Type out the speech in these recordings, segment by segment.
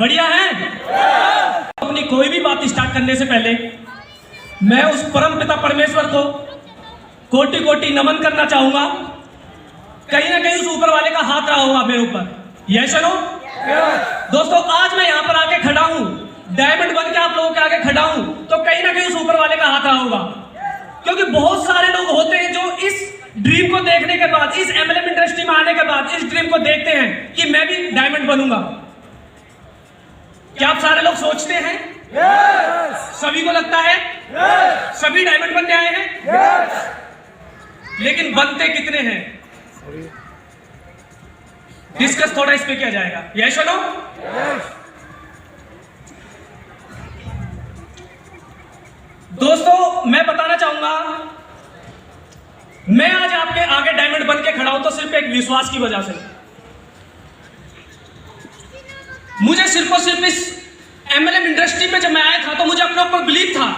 बढ़िया है। अपनी कोई भी बात स्टार्ट करने से पहले मैं उस परम पिता परमेश्वर को कोटि कोटि नमन करना चाहूंगा। कहीं ना कहीं उस ऊपर वाले का हाथ रहा होगा मेरे ऊपर। यस नो दोस्तों, आज मैं यहाँ पर आके खड़ा हूँ, डायमंड बन के आप लोगों के आगे खड़ा हूँ, तो कहीं ना कहीं उस ऊपर वाले का हाथ रहा होगा। क्योंकि बहुत सारे लोग होते हैं जो इस ड्रीम को देखने के बाद, इस एमएलएम इंडस्ट्री में आने के बाद इस ड्रीम को देखते हैं कि मैं भी डायमंड बनूंगा। क्या आप सारे लोग सोचते हैं? सभी को लगता है सभी डायमंड बनने आए हैं, लेकिन बनते कितने हैं? डिस्कस थोड़ा इस पे किया जाएगा। यस और नो? दोस्तों, मैं बताना चाहूंगा, मैं आज आपके आगे डायमंड बन के खड़ा हूं तो सिर्फ एक विश्वास की वजह से। मुझे सिर्फ और सिर्फ इस एमएलएम इंडस्ट्री में जब मैं आया था तो मुझे अपने ऊपर बिलीव था।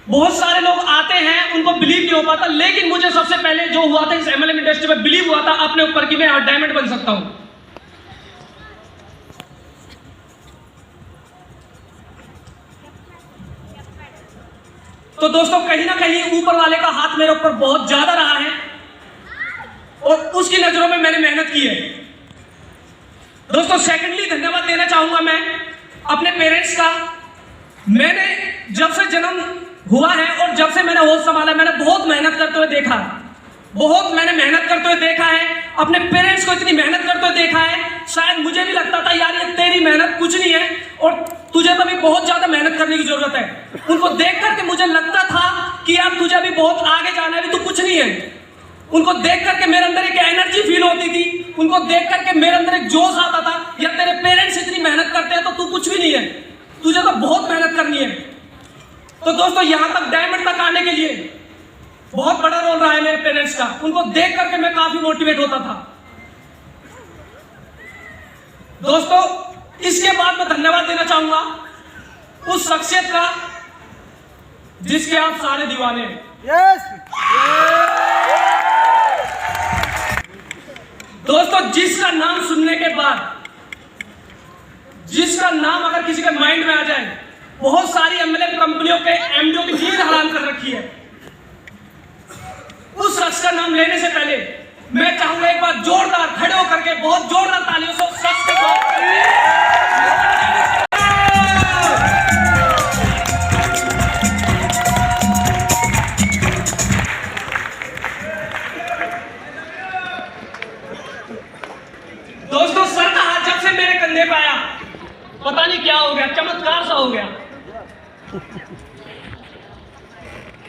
बहुत सारे लोग आते हैं, उनको बिलीव नहीं हो पाता, लेकिन मुझे सबसे पहले जो हुआ था इस एमएलएम इंडस्ट्री में बिलीव हुआ था अपने ऊपर कि मैं आज डायमंड बन सकता हूं। तो दोस्तों, कहीं ना कहीं ऊपर वाले का हाथ मेरे ऊपर बहुत ज्यादा रहा है और उसकी नजरों में मैंने मेहनत की है। दोस्तों, सेकंडली धन्यवाद देना चाहूंगा मैं अपने पेरेंट्स का। मैंने जब से जन्म हुआ है और जब से मैंने होश संभाला, मैंने बहुत मेहनत करते हुए देखा है, मैंने मेहनत करते हुए देखा है, अपने पेरेंट्स को इतनी मेहनत करते हुए देखा है। शायद मुझे भी लगता था यार ये तेरी मेहनत कुछ नहीं है और तुझे तो भी बहुत ज्यादा मेहनत करने की जरूरत है। उनको देख करके मुझे लगता था कि यार तुझे भी बहुत आगे जाना है, अभी तू कुछ नहीं है। उनको देख करके मेरे अंदर एक एनर्जी फील होती थी, उनको देख करके मेरे अंदर एक जोश आता था, यार तेरे पेरेंट्स इतनी मेहनत करते हैं तो तू कुछ भी नहीं है, तुझे तो बहुत मेहनत करनी है। तो दोस्तों, यहां तक डायमंड तक आने के लिए बहुत बड़ा रोल रहा है मेरे पेरेंट्स का। उनको देख करके मैं काफी मोटिवेट होता था। दोस्तों, इसके बाद मैं धन्यवाद देना चाहूंगा उस शख्सियत का जिसके आप सारे दीवाने हैं। दोस्तों, जिसका नाम सुनने के बाद, जिसका नाम अगर किसी के माइंड में आ जाए, बहुत सारी एमएलएम कंपनियों के एमडीओ की नींद हराम कर रखी है, उस शख्स का नाम लेने से पहले मैं चाहूंगा एक बार जोरदार खड़े होकर के बहुत जोरदार तालियों से उस शख्स को। दोस्तों, सर का हाथ जब से मेरे कंधे पे आया, पता नहीं क्या हो गया, चमत्कार सा हो गया।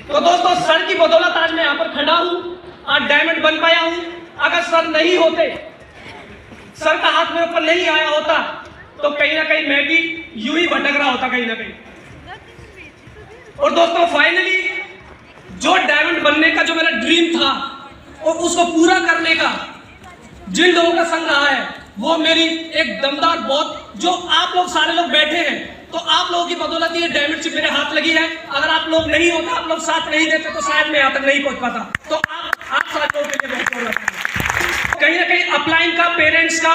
तो दोस्तों, सर की बदौलत आज मैं यहां पर खड़ा हूं, आज डायमंड बन पाया हूं। अगर सर नहीं होते, सर का हाथ मेरे ऊपर नहीं आया होता, तो कहीं ना कहीं मैं भी यूं ही भटक रहा होता कहीं ना कहीं। और दोस्तों, फाइनली जो डायमंड बनने का जो मेरा ड्रीम था और उसको पूरा करने का जिन लोगों का संग रहा है, वो मेरी एक दमदार बहुत, जो आप लोग सारे लोग बैठे हैं, तो आप लोगों की बदौलत ये डायमंड शिप मेरे हाथ लगी है। अगर आप लोग नहीं होते, आप लोग साथ नहीं देते, तो शायद मैं यहाँ तक नहीं पहुंच पाता। तो आप सारे लोगों के लिए बहुत कहीं ना कहीं अपलाइन का, पेरेंट्स का,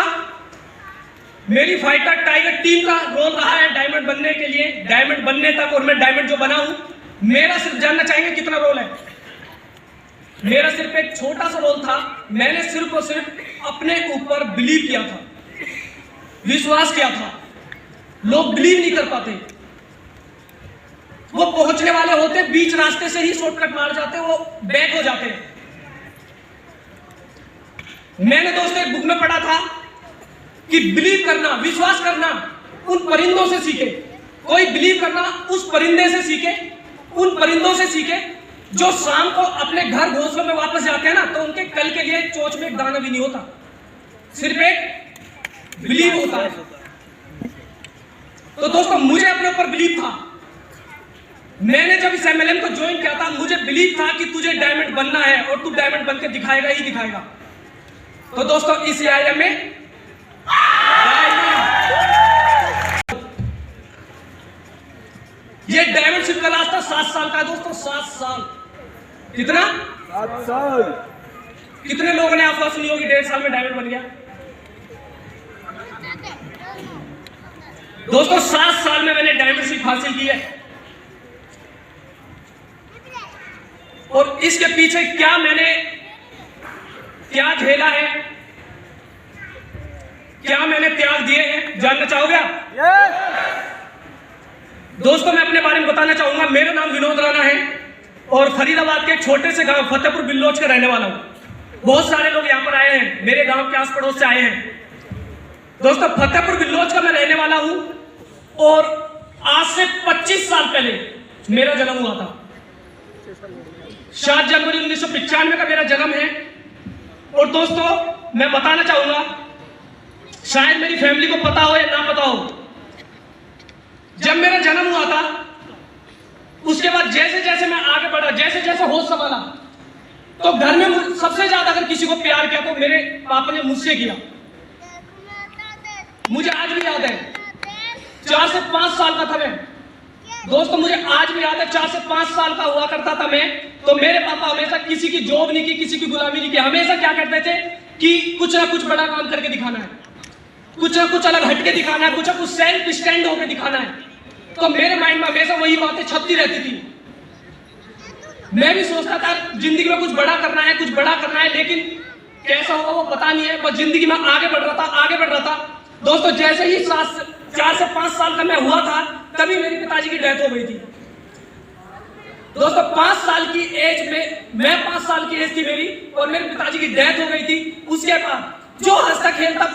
मेरी फाइटर टाइगर टीम का रोल रहा है डायमंड बनने के लिए, डायमंड बनने तक, और मैं डायमंड जो बना हूं, मेरा सिर्फ जानना चाहेंगे कितना रोल है? मेरा सिर्फ एक छोटा सा रोल था। मैंने सिर्फ और सिर्फ अपने ऊपर बिलीव किया था, विश्वास किया था। लोग बिलीव नहीं कर पाते, वो पहुंचने वाले होते, बीच रास्ते से ही शॉर्टकट मार जाते, वो बैक हो जाते। मैंने दोस्तों एक बुक में पढ़ा था कि बिलीव करना, विश्वास करना उन परिंदों से सीखे। कोई बिलीव करना उस परिंदे से सीखे, उन परिंदों से सीखे जो शाम को अपने घर घोंसलों में वापस जाते हैं ना, तो उनके कल के लिए चोंच में एक दाना भी नहीं होता, सिर्फ एक बिलीव होता है। तो दोस्तों, मुझे अपने ऊपर बिलीव था। मैंने जब इस एमएलएम को ज्वाइन किया था, मुझे बिलीव था कि तुझे डायमंड बनना है और तू डायमंड बनकर दिखाएगा ही दिखाएगा। तो दोस्तों, इस एआईएम में ये डायमंड शिप का रास्ता 7 साल का है दोस्तों, 7 साल। कितना? 7 साल। कितने लोगों ने अफवाह सुनी होगी 1.5 साल में डायमंड बन गया? दोस्तों 7 साल में मैंने डायमंडशिप हासिल की है, और इसके पीछे क्या झेला है, क्या मैंने त्याग दिए हैं, जानना चाहोगे आप? दोस्तों मैं अपने बारे में बताना चाहूंगा। मेरा नाम विनोद राणा है और फरीदाबाद के एक छोटे से गांव फतेहपुर बिल्लोच का रहने वाला हूं। बहुत सारे लोग यहां पर आए हैं, मेरे गांव के आस पड़ोस से आए हैं। दोस्तों फतेहपुर बिल्लोच का मैं रहने वाला हूं और आज से 25 साल पहले मेरा जन्म हुआ था। 7 जनवरी 1995 का मेरा जन्म है। और दोस्तों मैं बताना चाहूंगा, शायद मेरी फैमिली को पता हो या ना पता हो, जब मेरा जन्म हुआ था उसके बाद जैसे जैसे मैं आगे बढ़ा, जैसे जैसे होश संभाला, तो घर में सबसे ज्यादा अगर किसी को प्यार किया तो मेरे पापा ने मुझसे किया। मुझे आज भी याद है, 4 से 5 साल का था मैं। दोस्तों मुझे आज भी याद है, 4 से 5 साल का हुआ करता था मैं, तो मेरे पापा हमेशा किसी की जॉब नहीं की, किसी की गुलामी नहीं की। हमेशा क्या करते थे कि कुछ ना कुछ बड़ा काम करके दिखाना है, कुछ ना कुछ अलग हटके दिखाना है, कुछ ना कुछ सेल्फ स्टैंड होकर दिखाना है। तो मेरे माइंड में हमेशा वही बातें छपती रहती थी। मैं भी सोचता था जिंदगी में कुछ बड़ा करना है, कुछ बड़ा करना है, लेकिन कैसा होगा वो पता नहीं है। बस जिंदगी में आगे बढ़ रहा था। दोस्तों जैसे ही 4 से 5 साल का मैं हुआ था, तभी मेरे पिताजी की डेथ हो गई थी। दोस्तों 5 साल की एज में, मैं 5 साल की एज थी मेरी, और मेरे पिताजी की डेथ हो गई थी। उसके बाद जो हंसता खेलता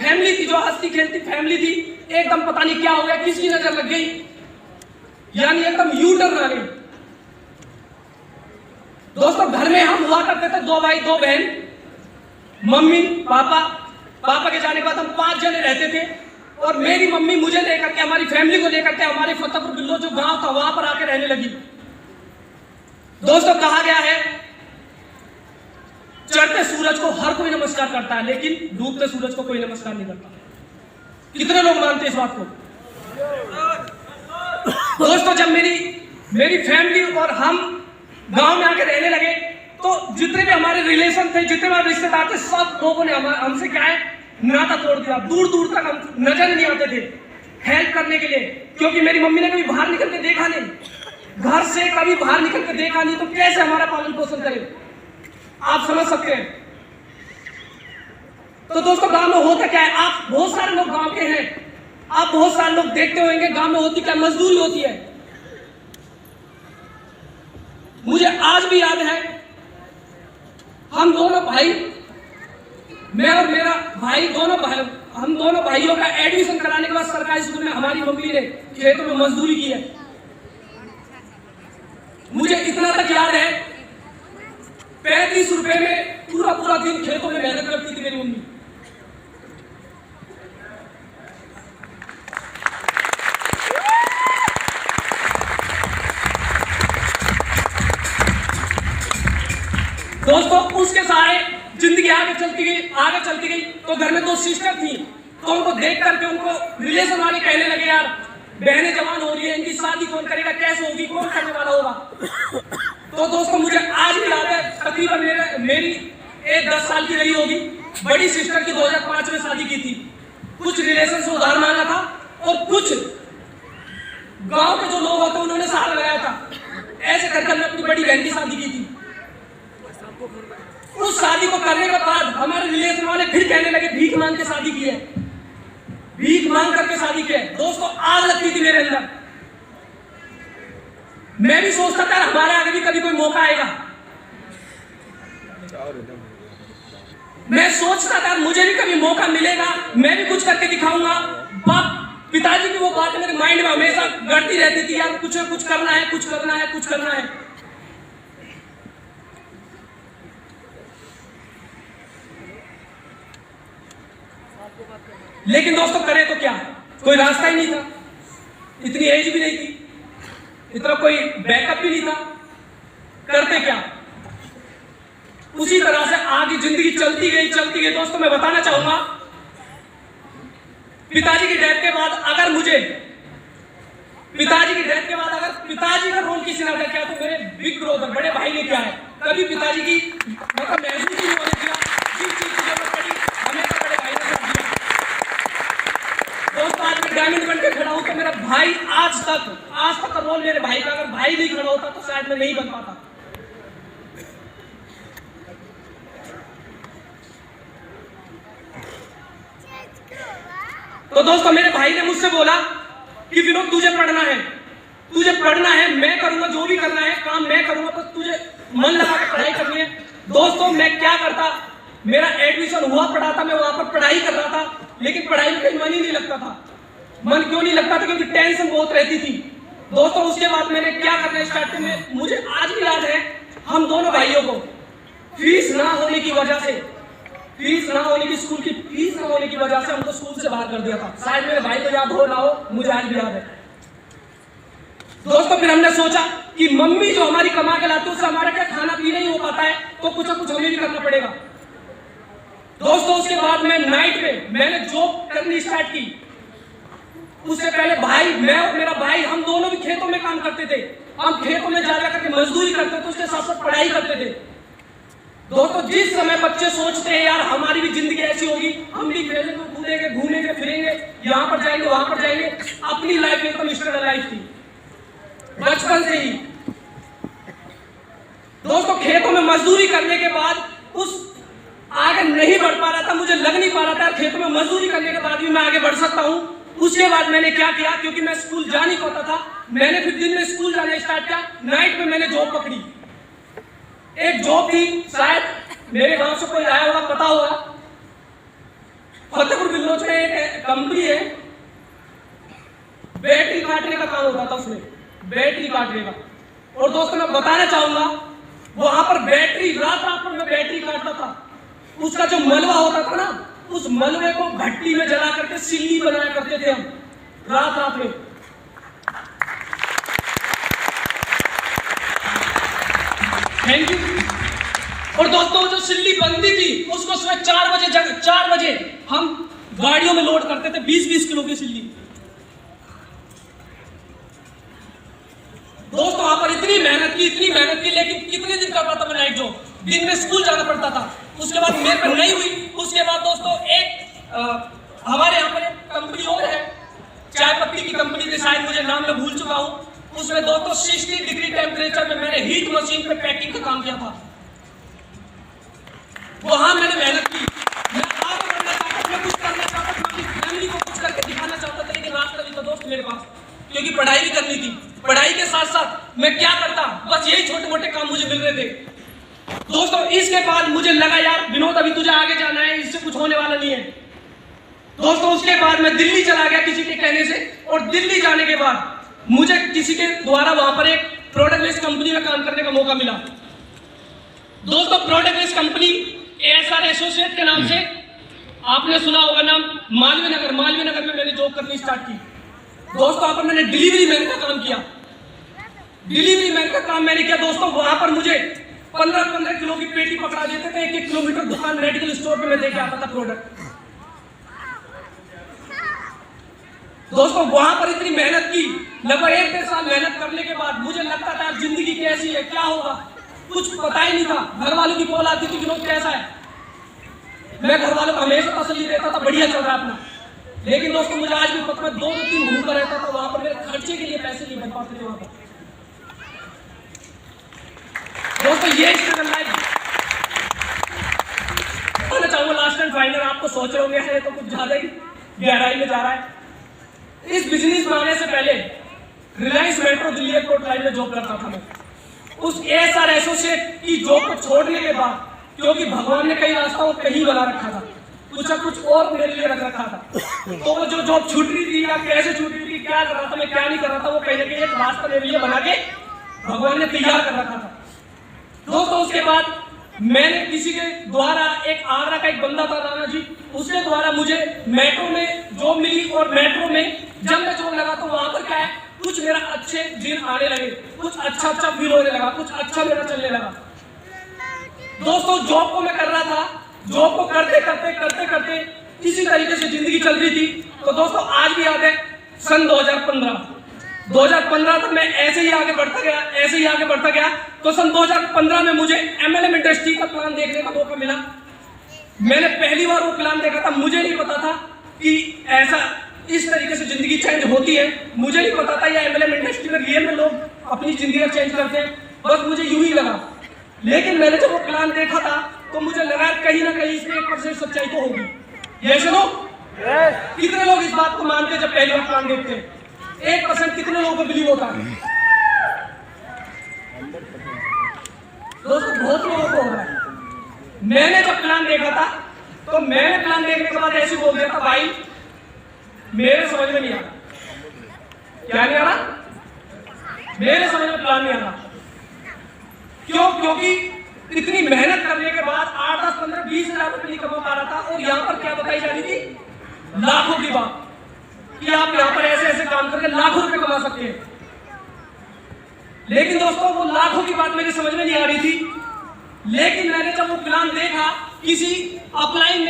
फैमिली थी, जो हंसती खेलती फैमिली थी, एकदम पता नहीं क्या हो गया, किसकी नजर लग गई, यानी एकदम यू टर्न आ गई। दोस्तों घर में हम हुआ करते थे 2 भाई 2 बहन, मम्मी पापा के जाने के बाद हम 5 जने रहते थे। और मेरी मम्मी मुझे लेकर के, हमारी फैमिली को लेकर के हमारे फतेहपुर बिल्लोच जो गांव था वहां पर आके रहने लगी। दोस्तों कहा गया है चढ़ते सूरज को हर कोई नमस्कार करता है, लेकिन डूबते सूरज को कोई नमस्कार नहीं करता। कितने लोग मानते हैं इस बात को? दोस्तों जब मेरी फैमिली और हम गांव में आके रहने लगे, तो जितने भी हमारे रिलेशन थे, जितने भी रिश्तेदार थे, सब लोगों ने हमसे क्या है, नाता तोड़ दिया। दूर दूर तक हम नजर नहीं आते थे हेल्प करने के लिए, क्योंकि मेरी मम्मी ने कभी बाहर निकल के देखा नहीं, घर से कभी बाहर निकल के देखा नहीं, तो कैसे हमारा पालन पोषण करे, आप समझ सकते हैं। तो दोस्तों गांव में होता क्या है, आप बहुत सारे लोग गांव के हैं, आप बहुत सारे लोग देखते होंगे गांव में होती क्या, मजदूरी होती है। मुझे आज भी याद है, हम दोनों भाई, मैं और मेरा भाई, हम दोनों भाइयों का एडमिशन कराने के बाद सरकारी स्कूल में हमारी मम्मी ने खेतों में मजदूरी की है। मुझे इतना तक याद है, 35 रुपए में पूरा दिन खेतों में मेहनत करती थी मेरी मम्मी। दोस्तों उसके सारे जिंदगी आगे चलती गई। तो घर में 2 सिस्टर थी, तो उनको देख करके उनको रिलेशन वाले कहने लगे, यार बहनें जवान हो रही है, इनकी शादी कौन करेगा, कैसे होगी, कौन करने वाला होगा। तो दोस्तों मुझे आज भी याद है, तकरीबन मेरी 10 साल की रही होगी। बड़ी सिस्टर की 2005 में शादी की थी। कुछ रिलेशन से उधार मांगा था, और कुछ गांव के जो लोग होते उन्होंने सहारा लगाया था। ऐसे करके हमने अपनी बड़ी बहन की शादी की थी। उस शादी को करने के बाद हमारे रिलेशन वाले फिर कहने लगे भीख मांग के शादी की है, भीख मांग करके शादी की है। दोस्तों आग लगती थी मेरे अंदर। मैं भी सोचता था हमारे आगे भी कभी कोई मौका आएगा। मैं सोचता था मुझे भी कभी मौका मिलेगा, मैं भी कुछ करके दिखाऊंगा। पिताजी की वो बात मेरे माइंड में हमेशा गड़ती रहती थी, यार कुछ ना कुछ करना है, कुछ करना है, कुछ करना है। लेकिन दोस्तों करें तो क्या, कोई रास्ता ही नहीं था, इतनी एज भी नहीं थी, इतना कोई बैकअप भी नहीं था, करते क्या। उसी तरह से आगे जिंदगी चलती गई। दोस्तों मैं बताना चाहूंगा, पिताजी की डेथ के बाद अगर पिताजी का रोल किसी ने अदा किया तो मेरे बिग ब्रदर, बड़े भाई ने किया है। कभी पिताजी की मतलब महसूस ही नहीं होने दिया, जिस चीज की जरूरत पड़ी हमेशा बड़े भाई ने साथ दिया। डायमंड बन के खड़ा हूं तो मेरा भाई आज तक का रोल मेरे भाई का, अगर भाई नहीं खड़ा होता तो शायद मैं नहीं बन पाता। तो दोस्तों मेरे भाई ने मुझसे बोला कि विनोद तुझे पढ़ना है, मैं करूंगा जो भी करना है काम मैं करूंगा, तो तुझे मन लगा के पढ़ाई करनी है। दोस्तों मैं क्या करता, मेरा एडमिशन हुआ पड़ा था, मैं वहां पर पढ़ाई कर रहा था, लेकिन पढ़ाई में कहीं मन ही नहीं लगता था। मन क्यों नहीं लगता था? क्योंकि टेंशन बहुत रहती थी। दोस्तों उसके बाद मैंने क्या करना स्टार्ट किया, मुझे आज भी याद है, हम दोनों भाइयों को फीस ना होने की वजह से, स्कूल की फीस ना होने की वजह से हमको स्कूल से बाहर कर दिया था। शायद मेरे भाई को याद हो ना हो, मुझे आज भी याद है। दोस्तों फिर हमने सोचा कि मम्मी जो हमारी कमा के लाती है उससे हमारा क्या खाना पीना ही हो पाता है, तो कुछ ना कुछ हमें भी करना पड़ेगा। दोस्तों उसके बाद मैं नाइट में मैंने जॉब करनी स्टार्ट की। उससे पहले मैं और मेरा भाई हम दोनों भी खेतों में काम करते थे। हम खेतों में जा करके मजदूरी करते थे, उसके साथ साथ पढ़ाई करते थे। दोस्तों जिस समय बच्चे सोचते हैं यार हमारी भी जिंदगी ऐसी होगी, हम भी खेलेंगे, कूदेंगे, घूमेंगे फिरेंगे, यहाँ पर जाएंगे वहां पर जाएंगे, अपनी लाइफ एकदम स्ट्रगल लाइफ थी बचपन से ही। दोस्तों खेतों में मजदूरी करने के बाद उस आगे नहीं बढ़ पा रहा था, मुझे लग नहीं पा रहा था खेतों में मजदूरी करने के बाद भी मैं आगे बढ़ सकता हूं। उसके बाद मैंने क्या किया, क्योंकि मैं स्कूल जा नहीं पाता था, मैंने फिर दिन में स्कूल जाना स्टार्ट किया। नाइट में मैंने जॉब पकड़ी। एक जॉब थी, शायद मेरे गांव से कोई आया होगा, पता होगा, फतेहपुर बिल्लोच में एक कंपनी है, बैटरी काटने का काम होता था उसमें, बैटरी काटने का। और दोस्तों मैं बताना चाहूंगा वहां पर बैटरी रात में मैं बैटरी काटता था। उसका जो मलबा होता था ना, उस मलबे को भट्टी में जला करके सिल्ली बनाया करते थे हम रात में। Thank you. और दोस्तों जो सिल्ली बनती थी उसको सुबह 4 बजे हम गाड़ियों में लोड करते थे, 20-20 किलो की सिल्ली। दोस्तों वहां पर इतनी मेहनत की, लेकिन कितने दिन कर रहा था मैं नाइट जॉब, दिन में स्कूल जाना पड़ता था। उसके बाद मेरे पर नहीं हुई। उसके बाद दोस्तों हमारे यहाँ पर एक कंपनी और है, चाय पत्ती की कंपनी थी, शायद मुझे नाम मैं भूल चुका हूँ। उसमें दोस्तों 60 डिग्री टेम्परेचर में मैंने हीट मशीन पे पैकिंग का काम किया था। वहां मैंने मेहनत की, मैं आगे बढ़ना चाहता था, मैं कुछ करना चाहता था, अपनी फैमिली को कुछ करके दिखाना चाहता था, लेकिन रास्ता भी था दोस्त मेरे पास, क्योंकि पढ़ाई भी करनी थी। पढ़ाई के साथ साथ मैं क्या करता, बस यही छोटे मोटे काम मुझे मिल रहे थे। दोस्तों इसके बाद मुझे लगा यार विनोद अभी तुझे आगे जाना है, इससे कुछ होने वाला नहीं है। दोस्तों उसके बाद मैं दिल्ली चला गया किसी के कहने से, और दिल्ली जाने के बाद मुझे किसी के द्वारा वहां पर एक प्रोडक्ट बेस्ड कंपनी में काम करने का मौका मिला। दोस्तों product based company ASR associate के नाम से, आपने सुना होगा नाम, मालवीय नगर में मैंने जॉब करनी स्टार्ट की। दोस्तों वहां पर मैंने डिलीवरी मैन का काम किया। डिलीवरी मैन का काम मैंने किया दोस्तों, वहां पर मुझे 15 किलो की पेटी पकड़ा देते थे, 1 किलोमीटर दुकान मेडिकल स्टोर पे मैं लेके आता था प्रोडक्ट। दोस्तों वहां पर इतनी मेहनत की, लगभग 1-1.5 साल मेहनत करने के बाद मुझे लगता था जिंदगी कैसी है, क्या होगा, कुछ पता ही नहीं था। घर वालों की कॉल आती थी विनोद कैसा है, मैं घर वालों को हमेशा तसल्ली देता था बढ़िया चल रहा है अपना। लेकिन दोस्तों मुझे आज भी पता, मैं 2-3 भूखा रहता था, वहां पर मेरे खर्चे के लिए पैसे नहीं बन पाते थे वहां पर। दोस्तों ये स्ट्रगल लाइफ बताना चाहूंगा लास्ट एंड फाइनल। आपको सोच रहे होंगे है तो कुछ ज्यादा ही गहराई में जा रहा है। इस बिजनेस में आने से पहले Reliance metro Delhi airport line में जॉब करता था मैं। उस ASR एसोसिएट की जॉब को छोड़ने के बाद, क्योंकि भगवान ने कई रास्ता और कहीं बना रखा था, कुछ और मेरे लिए रख रखा था, तो वो जो जॉब छूट रही थी या कैसे छूट रही थी, क्या कर रहा था मैं, क्या नहीं कर रहा था, वो कहीं ना कहीं एक रास्ता मेरे लिए बना के भगवान ने तैयार कर रखा था। दोस्तों उसके बाद मैंने किसी के द्वारा, एक आगरा का एक बंदा था राणा जी, उसके द्वारा मुझे मेट्रो में जॉब मिली। और मेट्रो में जब मैं जॉब लगा तो वहां पर क्या है, कुछ मेरा अच्छे दिन आने लगे, कुछ अच्छा फील होने लगा, कुछ अच्छा मेरा चलने लगा। दोस्तों जॉब को मैं कर रहा था, जॉब को करते करते इसी तरीके से जिंदगी चल रही थी। तो दोस्तों आज भी याद है सन 2015 तक मैं ऐसे ही आगे बढ़ता गया। तो सन 2015 में मुझे MLM इंडस्ट्री का प्लान देखने का मौका मिला। मैंने पहली बार वो प्लान देखा था, मुझे नहीं पता था कि ऐसा इस तरीके से जिंदगी चेंज होती है। मुझे नहीं पता था या एमएलएम इंडस्ट्री में रियल में लोग अपनी जिंदगी चेंज करते हैं, बस मुझे यूं ही लगा। लेकिन मैंने जब वो प्लान देखा था तो मुझे लगा कहीं ना कहीं इसमें 1% सच्चाई तो होगी। ये सुनो, कितने लोग इस बात को मानते हैं जब पहली बार प्लान देखते हैं? 1% कितने लोगों को बिलीव होता है? दोस्तों बहुत लोगों को हो रहा है। मैंने जब प्लान देखा था तो मैंने प्लान देखने के बाद ऐसे बोल दिया था, भाई मेरे समझ में नहीं आ रहा। क्या नहीं आ रहा? मेरे समझ में प्लान नहीं आ रहा। क्यों? क्योंकि इतनी मेहनत करने के बाद 8, 10, 15, 20 हजार रुपए नहीं कमा पा रहा था, और यहाँ पर क्या बताई जा रही थी? लाखों की बात, कि आप यहाँ पर ऐसे ऐसे काम करके लाखों रुपए कमा सकते हैं। लेकिन दोस्तों वो लाखों की बात मेरी समझ में नहीं आ रही थी। लेकिन मैंने जब वो प्लान देखा, किसी अपलाइन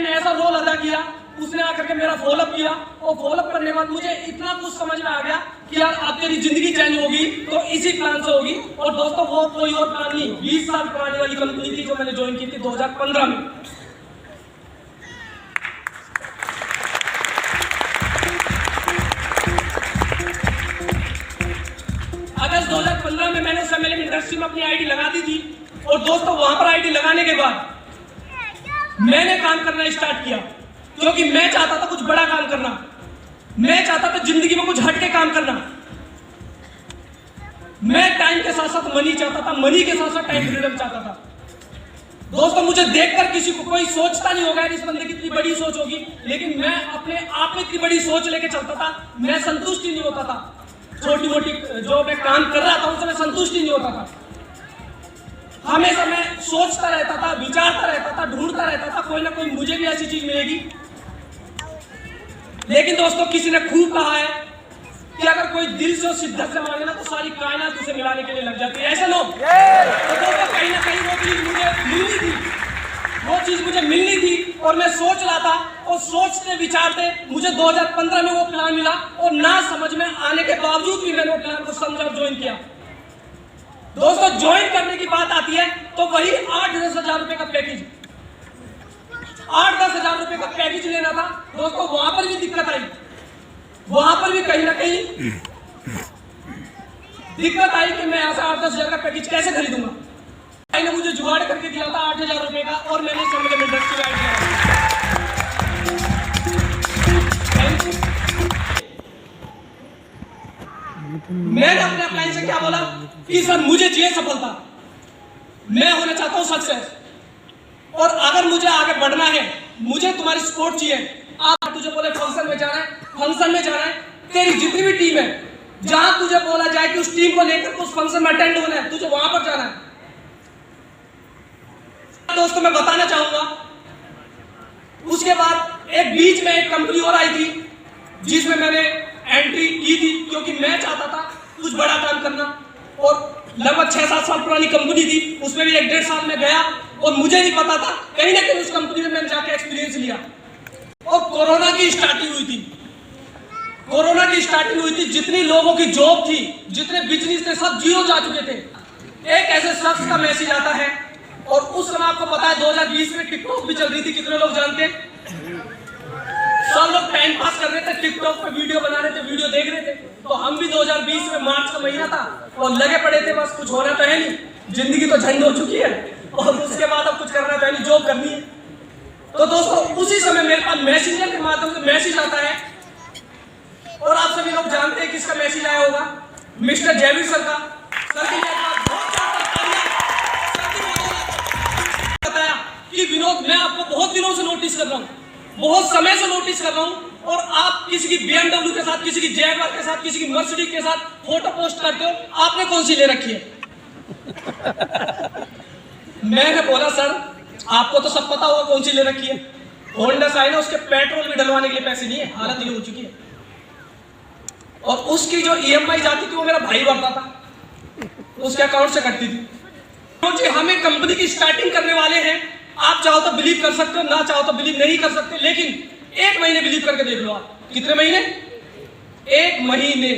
ने ऐसा रोल अदा किया, उसने आकर के मेरा फॉलोअप किया, और फॉलोअप करने के बाद मुझे इतना कुछ समझ में आ गया कि यार अब तेरी जिंदगी चेंज होगी तो इसी प्लान से होगी। और दोस्तों वो कोई और प्लान नहीं, 20 साल पुरानी वाली कंपनी थी जो मैंने ज्वाइन की थी 2015 में। अगस्त 2015 में मैंने एमएलएम इंडस्ट्री में अपनी आईडी लगा दी थी। और दोस्तों वहां पर आईडी लगाने के बाद मैंने काम करना स्टार्ट किया, क्योंकि मैं चाहता था कुछ बड़ा काम करना। मैं चाहता था जिंदगी में कुछ हटके काम करना। मैं टाइम के साथ साथ मनी चाहता था, मनी के साथ साथ टाइम फ्रीडम चाहता था। दोस्तों मुझे देखकर किसी को कोई सोचता नहीं होगा इस बंदे की इतनी बड़ी सोच होगी, लेकिन मैं अपने आप में इतनी बड़ी सोच लेके चलता था। मैं संतुष्ट ही नहीं होता था। छोटी मोटी जो मैं काम कर रहा था उससे मैं संतुष्ट ही नहीं होता था। हमेशा मैं सोचता रहता था, विचारता रहता था, ढूंढता रहता था, कोई ना कोई मुझे भी ऐसी चीज मिलेगी। लेकिन दोस्तों किसी ने खूब कहा है कि अगर कोई दिल से शिद्दत से मांगे ना तो सारी कायनात उसे मिलाने के लिए लग जाती है। ऐसा लो तो दोस्तों कहीं ना कहीं वो चीज मुझे मिलनी थी, वो चीज मुझे मिलनी थी। और मैं सोच रहा था, और सोचते विचारते मुझे 2015 में वो प्लान मिला, और ना समझ में आने के बावजूद भी मैंने वो प्लान को समझा और ज्वाइन किया। दोस्तों ज्वाइन करने की बात आती है तो वही 8-10 हजार रुपए का पैकेज, 8-10 हजार रुपए का पैकेज लेना था। दोस्तों वहां पर भी दिक्कत आई, वहां पर भी कहीं ना कहीं दिक्कत आई कि मैं ऐसा 8-10 हजार का पैकेज कैसे खरीदूंगा। भाई ने मुझे जुगाड़ करके दिया था 8,000 रुपए का, और मैंने एमएलएम इंडस्ट्री में ऐड किया। मैंने अपने अपलाइन से क्या बोला कि सर मुझे चाहिए सफलता, मैं होना चाहता हूं सक्सेस, और अगर मुझे आगे बढ़ना है मुझे तुम्हारी सपोर्ट चाहिए। आप तुझे बोले फंक्शन में जाना है, फंक्शन में जाना है, तेरी जितनी भी टीम है जहां तुझे बोला जाए कि उस टीम को लेकर उस फंक्शन में अटेंड होना है, तुझे वहां पर जाना है। दोस्तों मैं बताना चाहूंगा, उसके बाद एक बीच में एक कंपनी और आई थी जिसमें मैंने एंट्री की थी, क्योंकि मैं चाहता था कुछ बड़ा काम करना। और लगभग 6-7 साल पुरानी कंपनी थी, उसमें भी 1-1.5 साल में गया, और मुझे नहीं पता था, कहीं ना कहीं उस कंपनी में मैंने जाके एक्सपीरियंस लिया। और कोरोना की स्टार्टिंग हुई थी, कोरोना की स्टार्टिंग हुई थी, जितनी लोगों की जॉब थी, जितने बिजनेस थे, सब जीरो जा चुके थे। एक ऐसे शख्स का मैसेज आता है, और उस समय आपको पता है 2020 में टिकटॉक भी चल रही थी, कितने लोग जानते हैं? सब लोग टाइम पास कर रहे थे, टिकटॉक पे वीडियो बना रहे थे, वीडियो देख रहे थे। तो हम भी 2020 में मार्च का महीना था और लगे पड़े थे, बस कुछ होना तो है नहीं, जिंदगी तो झंड हो चुकी है, और उसके बाद अब कुछ करना तो है नहीं, जॉब करनी है। तो दोस्तों उसी समय मेरे पास मैसेंजर के माध्यम से मैसेज आता है, और आप सभी लोग जानते हैं किसका मैसेज आया होगा, मिस्टर जयवीर सर का। सर की बताया कि विनोद मैं आपको बहुत दिनों से नोटिस कर रहा हूँ, बहुत समय से नोटिस कर रहा हूँ, और आप किसी की BMW के साथ, किसी की जैगवार के साथ, किसी की मर्सिडीज के साथ फोटो पोस्ट करते हो, आपने कौन सी ले रखी है? मैंने बोला सर आपको तो सब पता होगा कौन सी ले रखी है, होंडा शाइन है, उसके पेट्रोल भी डलवाने के लिए पैसे नहीं है, हालत ये हो चुकी है। और उसकी जो EMI जाती थी वो मेरा भाई भरता था, उसके अकाउंट से कटती थी। तो जी हमें कंपनी की स्टार्टिंग करने वाले हैं, आप चाहो तो बिलीव कर सकते हो, ना चाहो तो बिलीव नहीं कर सकते, लेकिन 1 महीने बिलीव करके देख लो। आप कितने महीने? 1 महीने।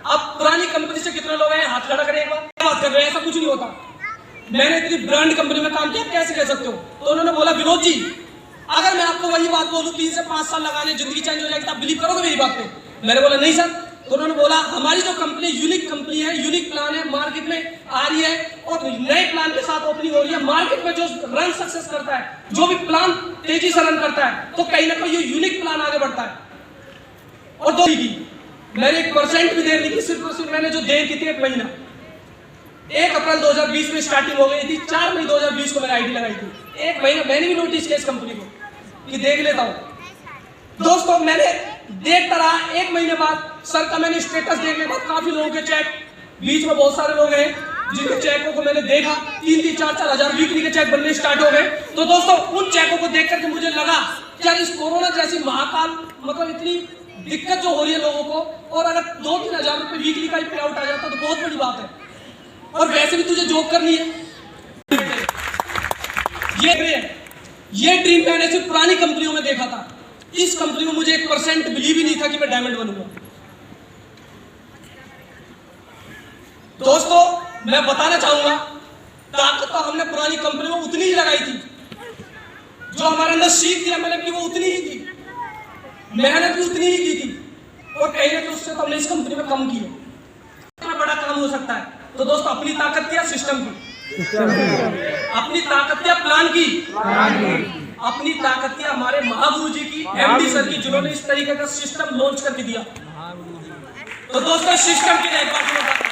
अब पुरानी कंपनी से कितने लोग हैं, हाथ खड़ा करें एक बार। बात कर रहे हैं, ऐसा कुछ नहीं होता। मैंने इतनी ब्रांड कंपनी में काम किया, कैसे कह सकते हो? तो उन्होंने बोला विनोद जी अगर मैं आपको वही बात बात बोलूं 3 से 5 साल लगाने जिंदगी चेंज हो जाएगी, आप बिलीव करोगे मेरी बात पे? मैंने बोला नहीं सर। तो उन्होंने बोला हमारी जो कंपनी यूनिक कंपनी है, यूनिक प्लान है, मार्केट में आ रही है और नए प्लान के साथ ओपनिंग हो रही है। मार्केट में जो रन सक्सेस करता है, जो भी प्लान तेजी से रन करता है, तो कहीं ना कहीं ये यूनिक प्लान आगे बढ़ता है। और दो मैंने 1% भी देर नहीं की, सिर्फ और सिर्फ मैंने जो देर की थी 1 महीना। 1 अप्रैल 2020 में स्टार्टिंग हो गई थी, 4 मई 2020 को मैंने आईडी लगाई थी। 1 महीना मैंने भी नोटिस किया इस कंपनी को कि देख लेता हूं। दोस्तों मैंने देखता रहा, 1 महीने बाद सर का मैंने स्टेटस देखने के बाद काफी लोगों के चेक, बीच में बहुत सारे लोग हैं जिनके चेकों को मैंने देखा, 3-3, 4-4 हजार वीकली के चेक बनने स्टार्ट हो गए। तो दोस्तों उन चेकों को देख करके मुझे लगा यार इस कोरोना जैसी महाकाल मतलब इतनी दिक्कत जो हो रही है लोगों को, और अगर 2-3 हजार रुपए वीकली का ही पे आउट आ जाता तो बहुत बड़ी बात है। और वैसे भी तुझे जॉब करनी है, ये ड्रीम मैंने सिर्फ पुरानी कंपनियों में देखा था। इस कंपनी में मुझे 1% बिलीव ही नहीं था कि मैं डायमंड बनूंगा। दोस्तों मैं बताना चाहूंगा ताकत तो हमने पुरानी कंपनी में उतनी ही लगाई थी, जो हमारे अंदर सीख थी मतलब कि वो उतनी ही थी, मेहनत भी उतनी ही की थी, और कहीं ना कहीं उससे तो हमने इस कंपनी में कम की है। इतना बड़ा काम हो सकता है। तो दोस्तों अपनी ताकत क्या सिस्टम की, अपनी ताकत क्या प्लान की, अपनी ताकत क्या हमारे महागुरु जी की, एमडी सर की, जिन्होंने इस तरीके का सिस्टम लॉन्च करके दिया। तो दोस्तों सिस्टम की एक बात